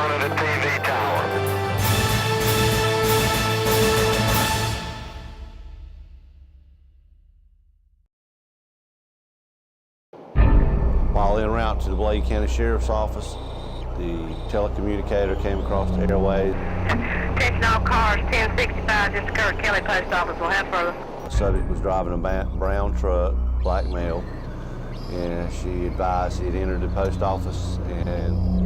one at the TV tower. While en route to the Bladen County Sheriff's Office, the telecommunicator came across the airways. Attention all cars, 1065, this is Kurt Kelly Post Office. We'll have further. The subject was driving a brown truck, black male, and she advised he had entered the post office and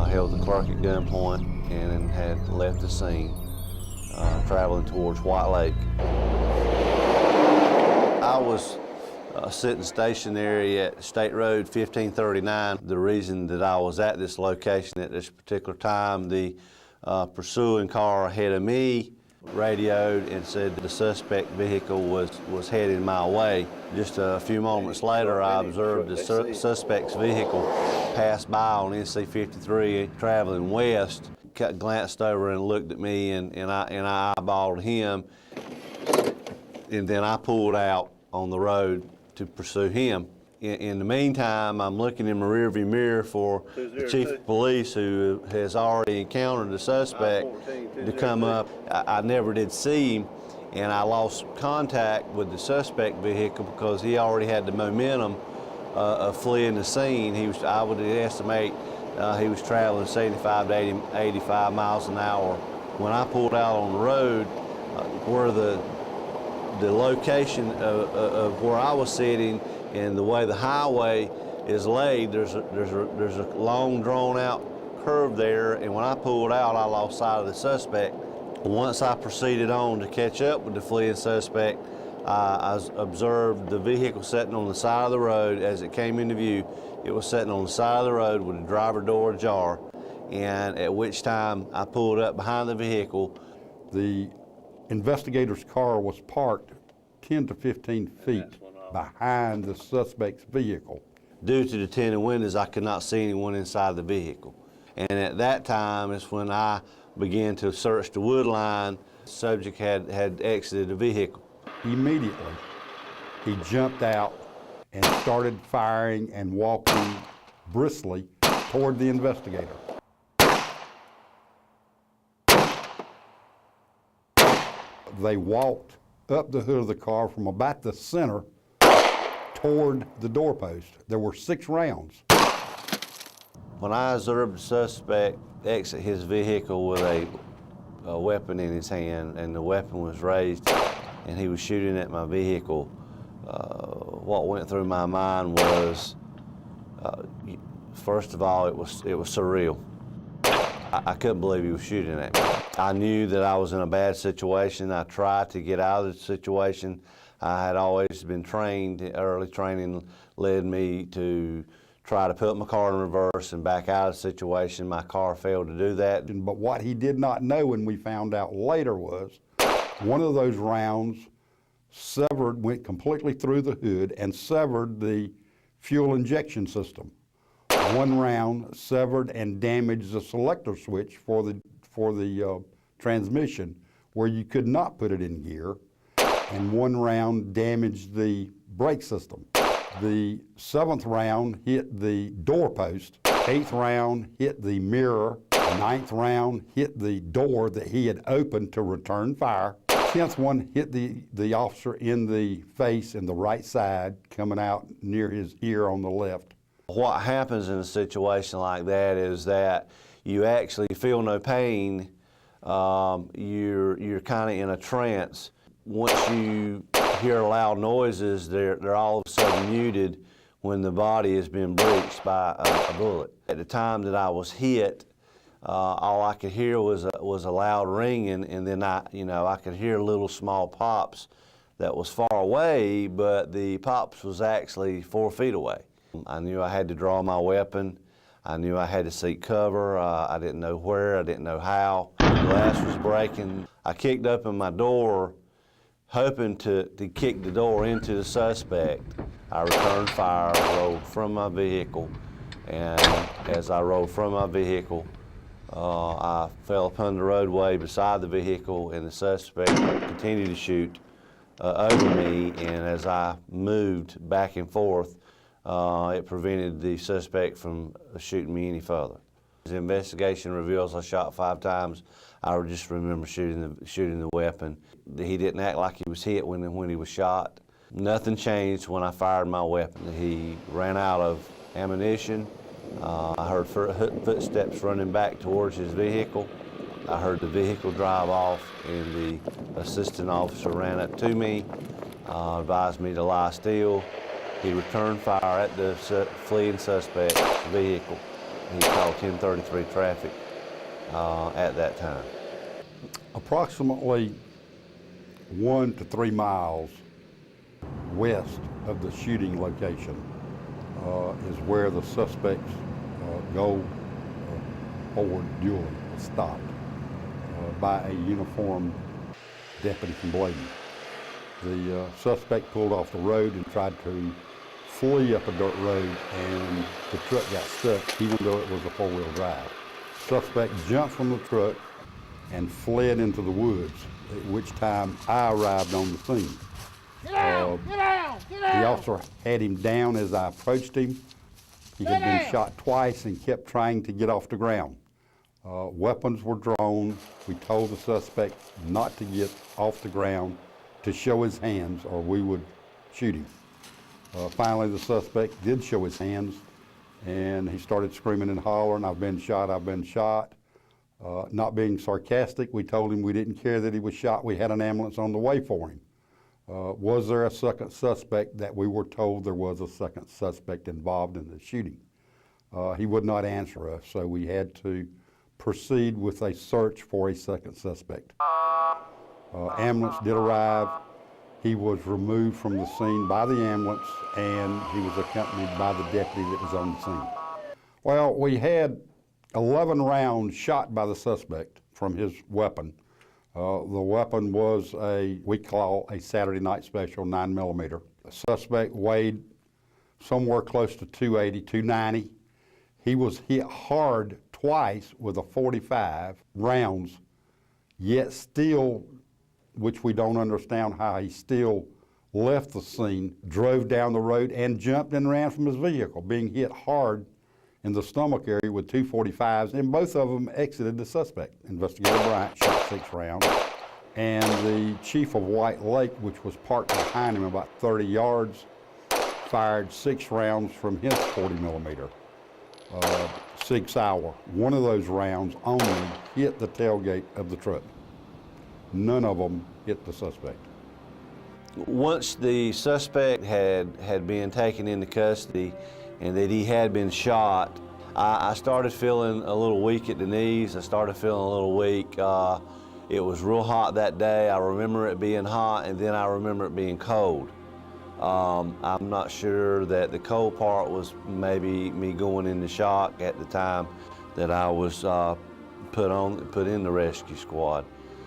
held the clerk at gunpoint and had left the scene, traveling towards White Lake. I was sitting stationary at State Road 1539. The reason that I was at this location at this particular time, the pursuing car ahead of me radioed and said the suspect vehicle was heading my way. Just a few moments later, I observed the suspect's vehicle pass by on NC 53 traveling west. Glanced over and looked at me, and I eyeballed him, and then I pulled out on the road to pursue him. In the meantime, I'm looking in my rearview mirror for the chief of police, who has already encountered the suspect, to come up. I never did see him, and I lost contact with the suspect vehicle because he already had the momentum of fleeing the scene. I would estimate he was traveling 75 to 85 miles an hour. When I pulled out on the road, where the location of where I was sitting and the way the highway is laid, there's a long drawn-out curve there, and when I pulled out, I lost sight of the suspect. Once I proceeded on to catch up with the fleeing suspect, I observed the vehicle sitting on the side of the road. As it came into view, it was sitting on the side of the road with the driver door ajar, and at which time I pulled up behind the vehicle. The investigator's car was parked 10 to 15 feet behind the suspect's vehicle. Due to the tinted windows, I could not see anyone inside the vehicle. And at that time is when I began to search the wood line. The subject had exited the vehicle. Immediately, he jumped out and started firing and walking briskly toward the investigator. They walked up the hood of the car from about the center toward the doorpost. There were 6 rounds. When I observed the suspect exit his vehicle with a weapon in his hand, and the weapon was raised and he was shooting at my vehicle, what went through my mind was, first of all, it was surreal. I couldn't believe he was shooting at me. I knew that I was in a bad situation. I tried to get out of the situation. I had always been trained. Early training led me to try to put my car in reverse and back out of the situation. My car failed to do that. But what he did not know, and we found out later, was one of those rounds went completely through the hood and severed the fuel injection system. One round severed and damaged the selector switch for the transmission, where you could not put it in gear, and one round damaged the brake system. The 7th round hit the doorpost, 8th round hit the mirror, 9th round hit the door that he had opened to return fire. 10th one hit the officer in the face in the right side, coming out near his ear on the left. What happens in a situation like that is that you actually feel no pain. You're kind of in a trance. Once you hear loud noises, they're all of a sudden muted when the body has been breached by a bullet. At the time that I was hit, all I could hear was a loud ringing, and then I could hear little small pops that was far away, but the pops was actually 4 feet away. I knew I had to draw my weapon. I knew I had to seek cover. I didn't know where, I didn't know how. The glass was breaking. I kicked open my door, hoping to kick the door into the suspect. I returned fire, rolled from my vehicle, and as I rolled from my vehicle, I fell upon the roadway beside the vehicle, and the suspect continued to shoot over me, and as I moved back and forth, it prevented the suspect from shooting me any further. The investigation reveals I shot 5 times. I just remember shooting the weapon. He didn't act like he was hit when he was shot. Nothing changed when I fired my weapon. He ran out of ammunition. I heard footsteps running back towards his vehicle. I heard the vehicle drive off, and the assistant officer ran up to me, advised me to lie still. He returned fire at the fleeing suspect's vehicle. He called 1033 traffic at that time. Approximately 1 to 3 miles west of the shooting location is where the suspect's gold Ford Dually was stopped by a uniformed deputy from Bladen. The suspect pulled off the road and tried to flee up a dirt road, and the truck got stuck even though it was a 4-wheel drive. Suspect jumped from the truck and fled into the woods, at which time I arrived on the scene. Get down! Get down! Get down! The officer had him down as I approached him. He had been shot twice and kept trying to get off the ground. Weapons were drawn. We told the suspect not to get off the ground, to show his hands, or we would shoot him. Finally, the suspect did show his hands, and he started screaming and hollering, "I've been shot, I've been shot." Not being sarcastic, we told him we didn't care that he was shot. We had an ambulance on the way for him. Was there a second suspect? That we were told there was a second suspect involved in the shooting. He would not answer us, so we had to proceed with a search for a second suspect. Ambulance did arrive. He was removed from the scene by the ambulance, and he was accompanied by the deputy that was on the scene. Well, we had 11 rounds shot by the suspect from his weapon. The weapon was we call a Saturday Night Special 9mm. The suspect weighed somewhere close to 280, 290. He was hit hard twice with a 45 rounds, yet still, which we don't understand how he still left the scene, drove down the road and jumped and ran from his vehicle, being hit hard in the stomach area with 2 45s, and both of them exited the suspect. Investigator Bryant shot 6 rounds, and the chief of White Lake, which was parked behind him about 30 yards, fired 6 rounds from his 40mm Sig Sauer. One of those rounds only hit the tailgate of the truck. None of them hit the suspect. Once the suspect had been taken into custody and that he had been shot, I started feeling a little weak at the knees. I started feeling a little weak. It was real hot that day. I remember it being hot, and then I remember it being cold. I'm not sure that the cold part was maybe me going into shock at the time that I was put in the rescue squad.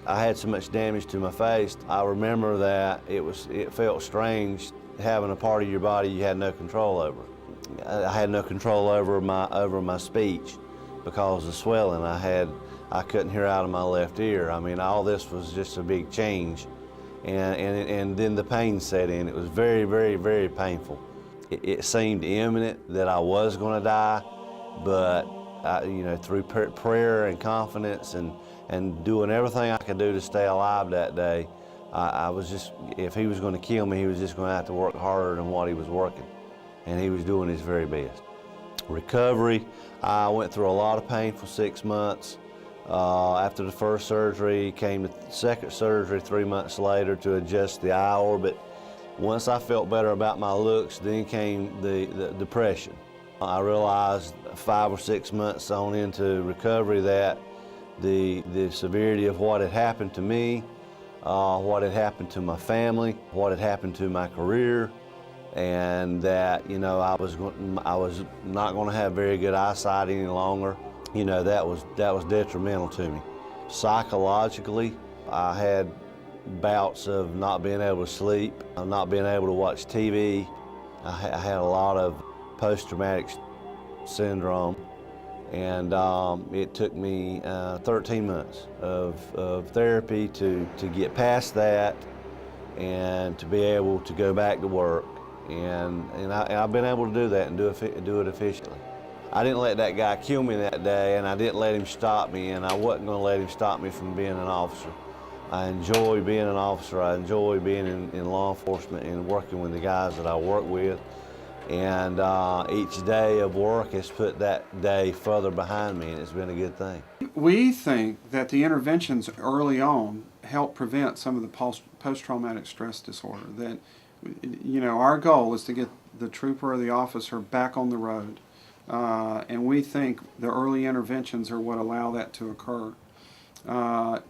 I had so much damage to my face. I remember that it felt strange having a part of your body you had no control over. I had no control over my speech because of swelling. I couldn't hear out of my left ear. I mean, all this was just a big change. And then the pain set in. It was very, very, very painful. It seemed imminent that I was going to die, but through prayer and confidence and doing everything I could do to stay alive that day, I was just, if he was going to kill me, he was just going to have to work harder than what he was working. And he was doing his very best. Recovery, I went through a lot of pain for 6 months. After the first surgery, came the second surgery 3 months later to adjust the eye orbit. Once I felt better about my looks, then came the depression. I realized 5 or 6 months on into recovery that the severity of what had happened to me, what had happened to my family, what had happened to my career, and that I was not going to have very good eyesight any longer. That was detrimental to me. Psychologically, I had bouts of not being able to sleep, not being able to watch TV. I had a lot of post-traumatic syndrome, and it took me 13 months of therapy to get past that and to be able to go back to work. And I've been able to do that and do it efficiently. I didn't let that guy kill me that day, and I didn't let him stop me, and I wasn't going to let him stop me from being an officer. I enjoy being an officer. I enjoy being in law enforcement and working with the guys that I work with. And each day of work has put that day further behind me, and it's been a good thing. We think that the interventions early on help prevent some of the post-traumatic stress disorder. That, you know, our goal is to get the trooper or the officer back on the road. And we think the early interventions are what allow that to occur.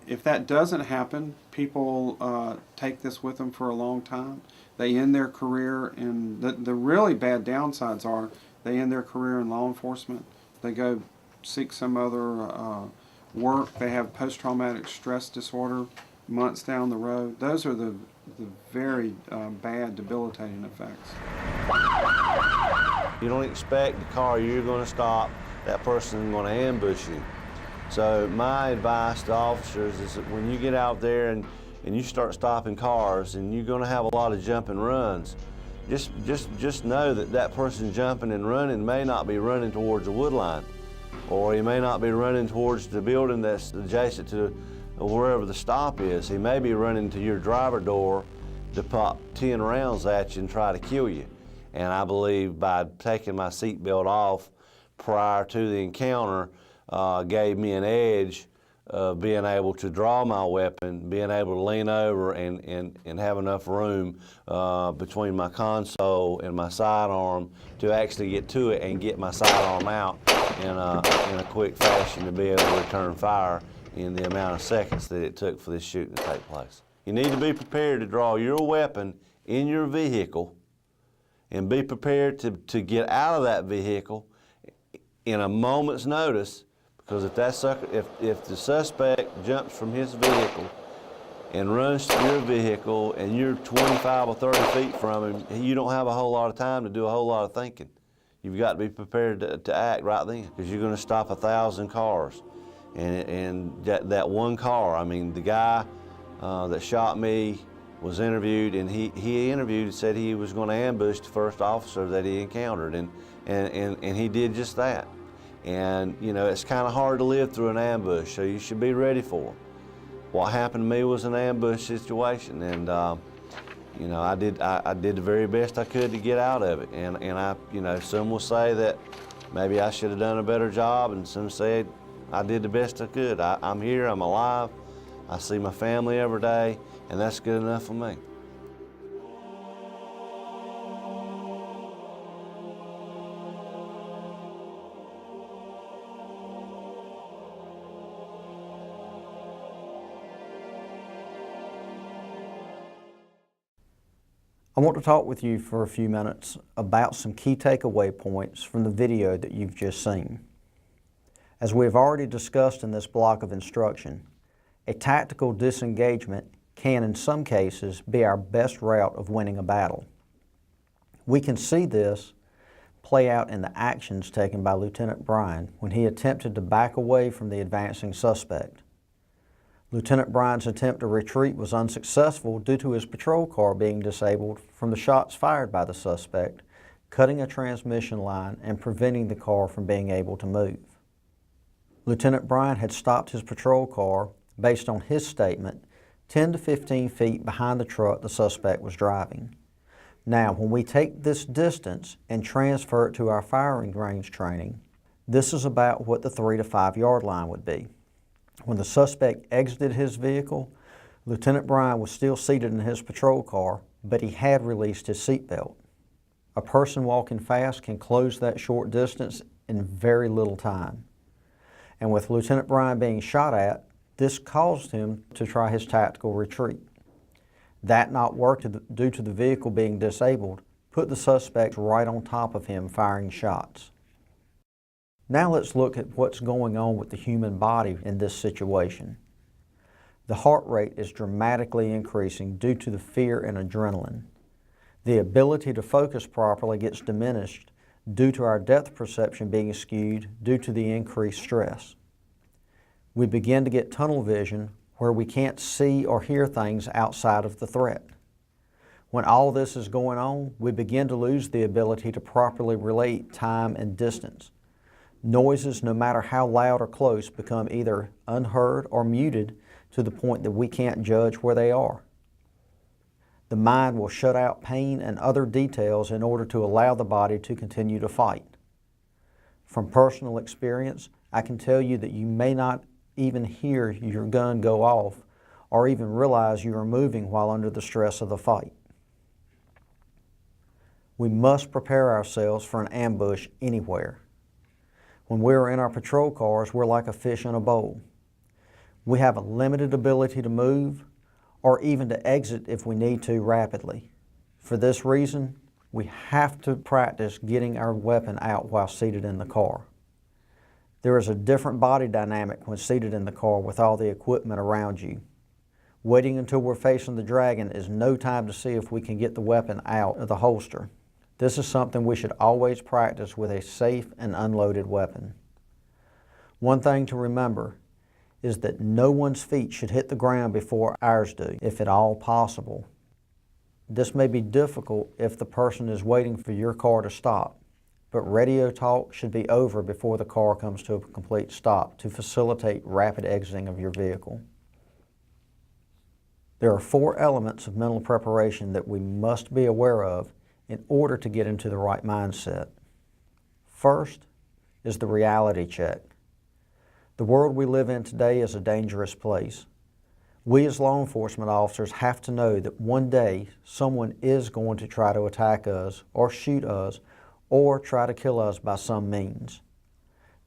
If that doesn't happen, people take this with them for a long time. They end their career, and the really bad downsides are they end their career in law enforcement. They go seek some other work. They have post-traumatic stress disorder months down the road. Those are the very bad, debilitating effects. You don't expect the car you're going to stop, that person is going to ambush you. So my advice to officers is that when you get out there and you start stopping cars and you're going to have a lot of jump and runs, just know that that person jumping and running may not be running towards the wood line, or he may not be running towards the building that's adjacent to wherever the stop is. He may be running to your driver door to pop 10 rounds at you and try to kill you. And I believe by taking my seatbelt off prior to the encounter gave me an edge of being able to draw my weapon, being able to lean over and have enough room between my console and my sidearm to actually get to it and get my sidearm out in a quick fashion to be able to return fire in the amount of seconds that it took for this shooting to take place. You need to be prepared to draw your weapon in your vehicle and be prepared to get out of that vehicle in a moment's notice, because if the suspect jumps from his vehicle and runs to your vehicle and you're 25 or 30 feet from him, you don't have a whole lot of time to do a whole lot of thinking. You've got to be prepared to act right then, because you're going to stop 1,000 cars. And that one car, I mean, the guy that shot me was interviewed, and he interviewed and said he was going to ambush the first officer that he encountered, and he did just that. And you know, it's kind of hard to live through an ambush, so you should be ready for it. What happened to me was an ambush situation, and you know, I did the very best I could to get out of it. And I, you know, some will say that maybe I should have done a better job, and some say I did the best I could. I'm here, I'm alive, I see my family every day, and that's good enough for me. I want to talk with you for a few minutes about some key takeaway points from the video that you've just seen. As we have already discussed in this block of instruction, a tactical disengagement can, in some cases, be our best route of winning a battle. We can see this play out in the actions taken by Lieutenant Bryan when he attempted to back away from the advancing suspect. Lieutenant Bryan's attempt to retreat was unsuccessful due to his patrol car being disabled from the shots fired by the suspect, cutting a transmission line and preventing the car from being able to move. Lieutenant Bryan had stopped his patrol car, based on his statement, 10 to 15 feet behind the truck the suspect was driving. Now, when we take this distance and transfer it to our firing range training, this is about what the 3 to 5 yard line would be. When the suspect exited his vehicle, Lieutenant Bryan was still seated in his patrol car, but he had released his seatbelt. A person walking fast can close that short distance in very little time. And with Lieutenant Bryan being shot at, this caused him to try his tactical retreat. That not working due to the vehicle being disabled put the suspect right on top of him firing shots. Now let's look at what's going on with the human body in this situation. The heart rate is dramatically increasing due to the fear and adrenaline. The ability to focus properly gets diminished due to our depth perception being skewed due to the increased stress. We begin to get tunnel vision where we can't see or hear things outside of the threat. When all this is going on, we begin to lose the ability to properly relate time and distance. Noises, no matter how loud or close, become either unheard or muted to the point that we can't judge where they are. The mind will shut out pain and other details in order to allow the body to continue to fight. From personal experience, I can tell you that you may not even hear your gun go off or even realize you are moving while under the stress of the fight. We must prepare ourselves for an ambush anywhere. When we're in our patrol cars, we're like a fish in a bowl. We have a limited ability to move or even to exit if we need to rapidly. For this reason, we have to practice getting our weapon out while seated in the car. There is a different body dynamic when seated in the car with all the equipment around you. Waiting until we're facing the dragon is no time to see if we can get the weapon out of the holster. This is something we should always practice with a safe and unloaded weapon. One thing to remember is that no one's feet should hit the ground before ours do, if at all possible. This may be difficult if the person is waiting for your car to stop, but radio talk should be over before the car comes to a complete stop to facilitate rapid exiting of your vehicle. There are 4 elements of mental preparation that we must be aware of in order to get into the right mindset. First is the reality check. The world we live in today is a dangerous place. We as law enforcement officers have to know that one day someone is going to try to attack us or shoot us or try to kill us by some means.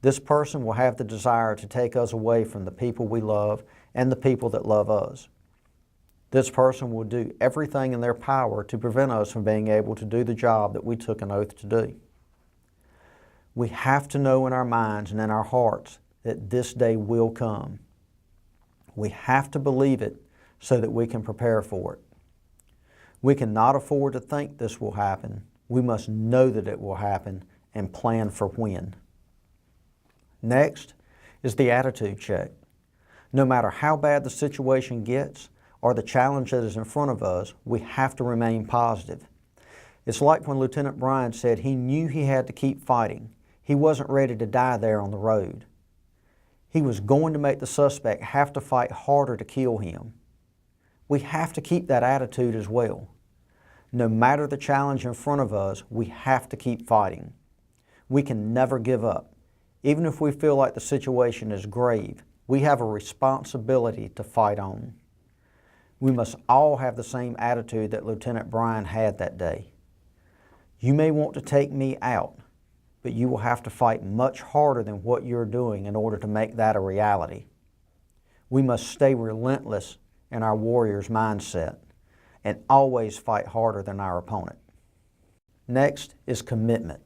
This person will have the desire to take us away from the people we love and the people that love us. This person will do everything in their power to prevent us from being able to do the job that we took an oath to do. We have to know in our minds and in our hearts that this day will come. We have to believe it so that we can prepare for it. We cannot afford to think this will happen. We must know that it will happen and plan for when. Next is the attitude check. No matter how bad the situation gets or the challenge that is in front of us, we have to remain positive. It's like when Lieutenant Bryan said he knew he had to keep fighting. He wasn't ready to die there on the road. He was going to make the suspect have to fight harder to kill him. We have to keep that attitude as well. No matter the challenge in front of us, we have to keep fighting. We can never give up. Even if we feel like the situation is grave, we have a responsibility to fight on. We must all have the same attitude that Lieutenant Bryan had that day. You may want to take me out, but you will have to fight much harder than what you're doing in order to make that a reality. We must stay relentless in our warrior's mindset and always fight harder than our opponent. Next is commitment.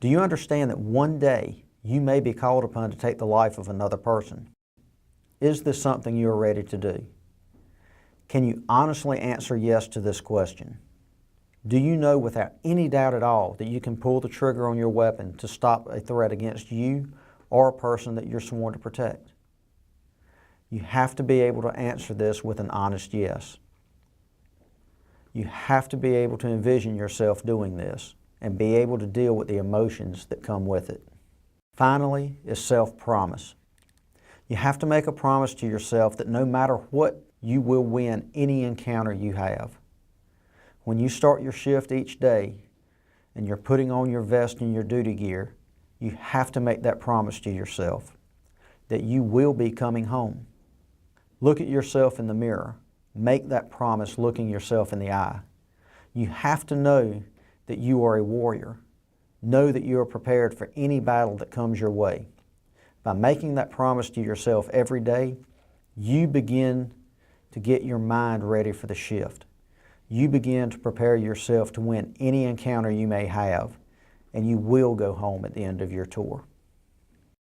Do you understand that one day you may be called upon to take the life of another person? Is this something you are ready to do? Can you honestly answer yes to this question? Do you know without any doubt at all that you can pull the trigger on your weapon to stop a threat against you or a person that you're sworn to protect? You have to be able to answer this with an honest yes. You have to be able to envision yourself doing this and be able to deal with the emotions that come with it. Finally is self-promise. You have to make a promise to yourself that no matter what, you will win any encounter you have. When you start your shift each day and you're putting on your vest and your duty gear, you have to make that promise to yourself that you will be coming home. Look at yourself in the mirror. Make that promise looking yourself in the eye. You have to know that you are a warrior. Know that you are prepared for any battle that comes your way. By making that promise to yourself every day, you begin to get your mind ready for the shift. You begin to prepare yourself to win any encounter you may have, and you will go home at the end of your tour.